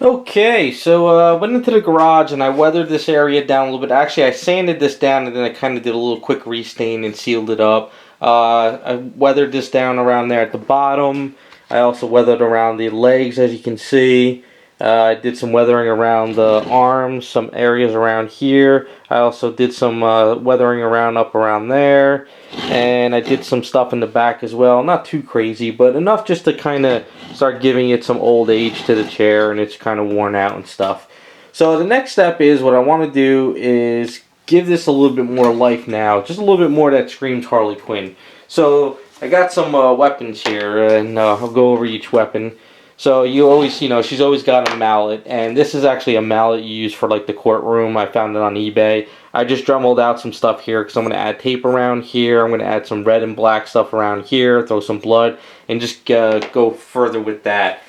Okay, so I went into the garage and I weathered this area down a little bit. Actually, I sanded this down and then I kind of did a little quick restain and sealed it up. I weathered this down around there at the bottom. I also weathered around the legs, as you can see. I did some weathering around the arms, some areas around here. I also did some weathering around up around there. And I did some stuff in the back as well. Not too crazy, but enough just to kind of start giving it some old age to the chair, and it's kind of worn out and stuff. So the next step is what I want to do is give this a little bit more life now, just a little bit more that screams Harley Quinn. So I got some weapons here, and I'll go over each weapon. So you always, she's always got a mallet, and this is actually a mallet you use for like the courtroom. I found it on eBay. I just dremelled out some stuff here because I'm going to add tape around here. I'm going to add some red and black stuff around here, throw some blood, and just go further with that.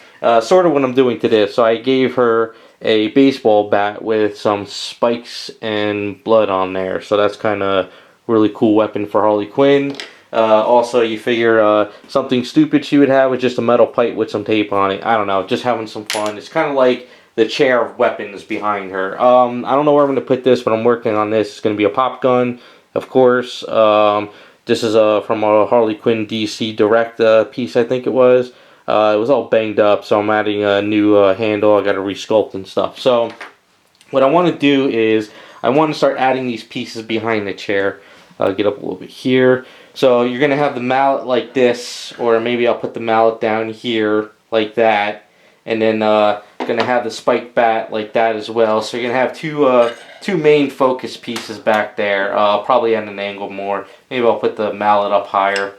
Sort of what I'm doing to this. So I gave her a baseball bat with some spikes and blood on there. So that's kind of really cool weapon for Harley Quinn. Also, you figure something stupid she would have was just a metal pipe with some tape on it. I don't know, just having some fun. It's kind of like the chair of weapons behind her. I don't know where I'm going to put this, but I'm working on this. It's going to be a pop gun, of course. This is from a Harley Quinn DC Direct piece, I think it was. It was all banged up, so I'm adding a new handle. I got to resculpt and stuff. So what I want to do is I want to start adding these pieces behind the chair. Get up a little bit here. So you're going to have the mallet like this, or maybe I'll put the mallet down here like that. And then going to have the spike bat like that as well. So you're going to have two main focus pieces back there. I'll probably at an angle more. Maybe I'll put the mallet up higher.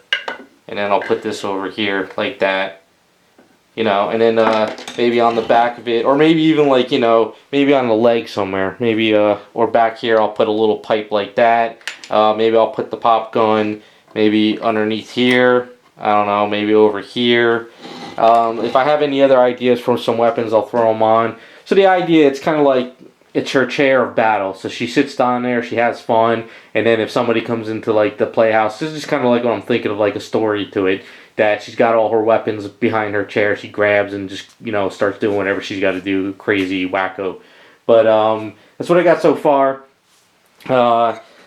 And then I'll put this over here like that. And then maybe on the back of it, or maybe even like, maybe on the leg somewhere. Maybe, or back here I'll put a little pipe like that. Maybe I'll put the pop gun maybe underneath here. I don't know, maybe over here. If I have any other ideas for some weapons, I'll throw them on. So the idea, it's kind of like, it's her chair of battle. So she sits down there, she has fun, and then if somebody comes into like the playhouse, this is kind of like what I'm thinking of, like a story to it, that she's got all her weapons behind her chair, she grabs and just, starts doing whatever she's got to do, crazy, wacko. But that's what I got so far.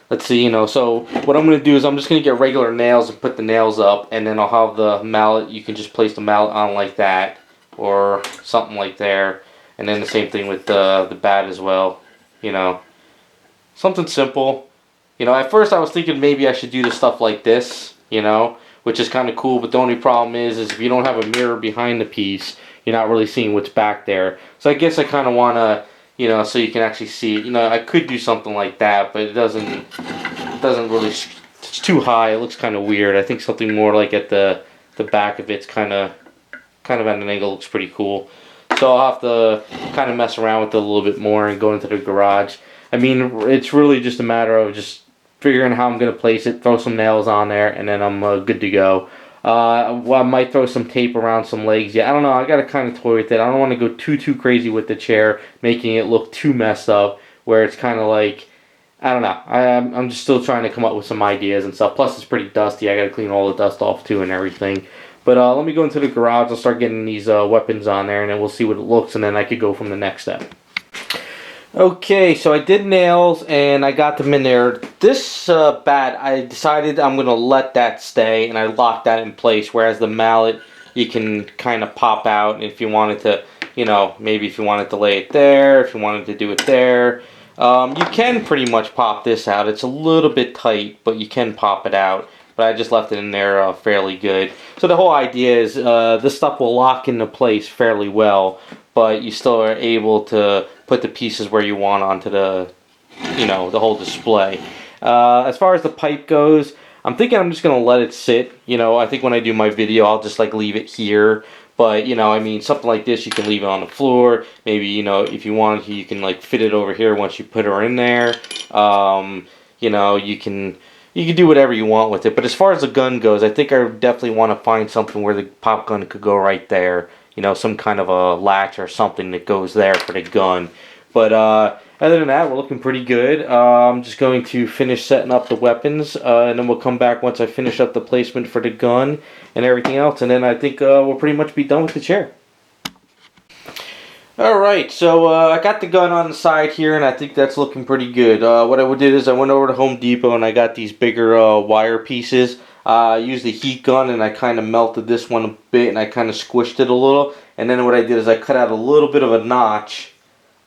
Let's see, so what I'm going to do is I'm just going to get regular nails and put the nails up, and then I'll have the mallet. You can just place the mallet on like that, or something like there. And then the same thing with the bat as well, Something simple. At first I was thinking maybe I should do the stuff like this, which is kind of cool, but the only problem is if you don't have a mirror behind the piece, you're not really seeing what's back there. So I guess I kind of want to, so you can actually see it. I could do something like that, but it doesn't really, it's too high. It looks kind of weird. I think something more like at the back of it's kind of at an angle looks pretty cool. So I'll have to kind of mess around with it a little bit more and go into the garage. I mean, it's really just a matter of just figuring how I'm going to place it, throw some nails on there, and then I'm good to go. Well, I might throw some tape around some legs. Yeah, I don't know. I got to kind of toy with it. I don't want to go too crazy with the chair, making it look too messed up, where it's kind of like, I don't know. I'm just still trying to come up with some ideas and stuff. Plus, it's pretty dusty. I got to clean all the dust off, too, and everything. But let me go into the garage. I'll start getting these weapons on there, and then we'll see what it looks, and then I could go from the next step. Okay, so I did nails, and I got them in there. This bat, I decided I'm going to let that stay, and I locked that in place, whereas the mallet, you can kind of pop out if you wanted to, maybe if you wanted to lay it there, if you wanted to do it there. You can pretty much pop this out. It's a little bit tight, but you can pop it out. But I just left it in there fairly good. So the whole idea is this stuff will lock into place fairly well, but you still are able to put the pieces where you want onto the, the whole display. As far as the pipe goes, I'm thinking I'm just going to let it sit. I think when I do my video, I'll just like leave it here. But, I mean, something like this, you can leave it on the floor. Maybe, if you wanted to, you can like fit it over here once you put her in there. You can do whatever you want with it. But as far as the gun goes, I think I definitely want to find something where the pop gun could go right there. Some kind of a latch or something that goes there for the gun. But other than that, we're looking pretty good. I'm just going to finish setting up the weapons, and then we'll come back once I finish up the placement for the gun and everything else. And then I think we'll pretty much be done with the chair. Alright, so I got the gun on the side here, and I think that's looking pretty good. What I did is I went over to Home Depot and I got these bigger wire pieces. I used the heat gun and I kind of melted this one a bit and I kind of squished it a little. And then what I did is I cut out a little bit of a notch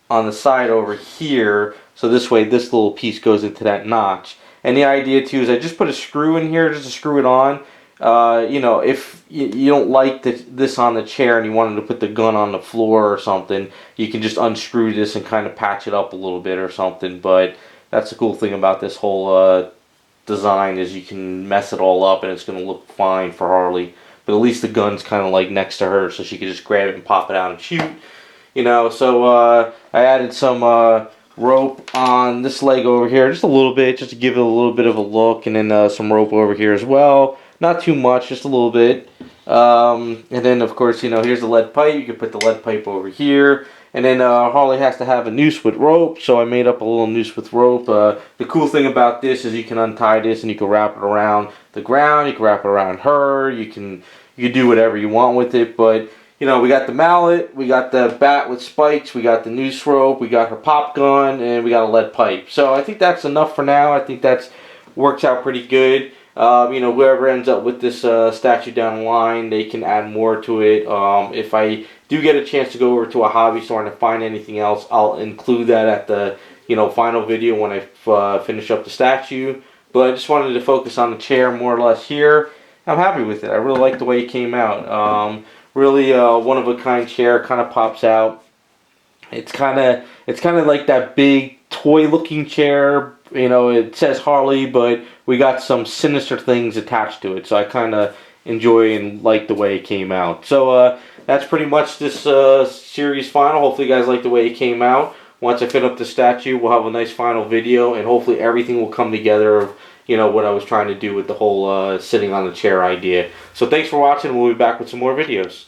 on the side over here, so this way this little piece goes into that notch. And the idea too is I just put a screw in here just to screw it on. You know, if you don't like this on the chair and you wanted to put the gun on the floor or something, you can just unscrew this and kind of patch it up a little bit or something. But that's the cool thing about this whole design, is you can mess it all up and it's going to look fine for Harley. But at least the gun's kind of like next to her, so she can just grab it and pop it out and shoot. You know, so I added some rope on this leg over here, just a little bit, just to give it a little bit of a look, and then some rope over here as well. Not too much, just a little bit. And then, of course, you know, here's the lead pipe. You can put the lead pipe over here. And then Harley has to have a noose with rope, so I made up a little noose with rope. The cool thing about this is you can untie this and you can wrap it around the ground. You can wrap it around her. You can do whatever you want with it. But you know, we got the mallet, we got the bat with spikes, we got the noose rope, we got her pop gun, and we got a lead pipe. So I think that's enough for now. I think that's works out pretty good. You know, whoever ends up with this statue down the line, they can add more to it. If I do get a chance to go over to a hobby store and find anything else, I'll include that at the final video when I finish up the statue. But I just wanted to focus on the chair more or less here. I'm happy with it. I really like the way it came out. Really, one of a kind chair, kind of pops out. It's kind of like that big toy looking chair. You know, it says Harley, but we got some sinister things attached to it. So I kind of enjoy and like the way it came out. So that's pretty much this series final. Hopefully you guys like the way it came out. Once I fit up the statue, we'll have a nice final video, and hopefully everything will come together of, you know, what I was trying to do with the whole sitting on the chair idea. So thanks for watching, and we'll be back with some more videos.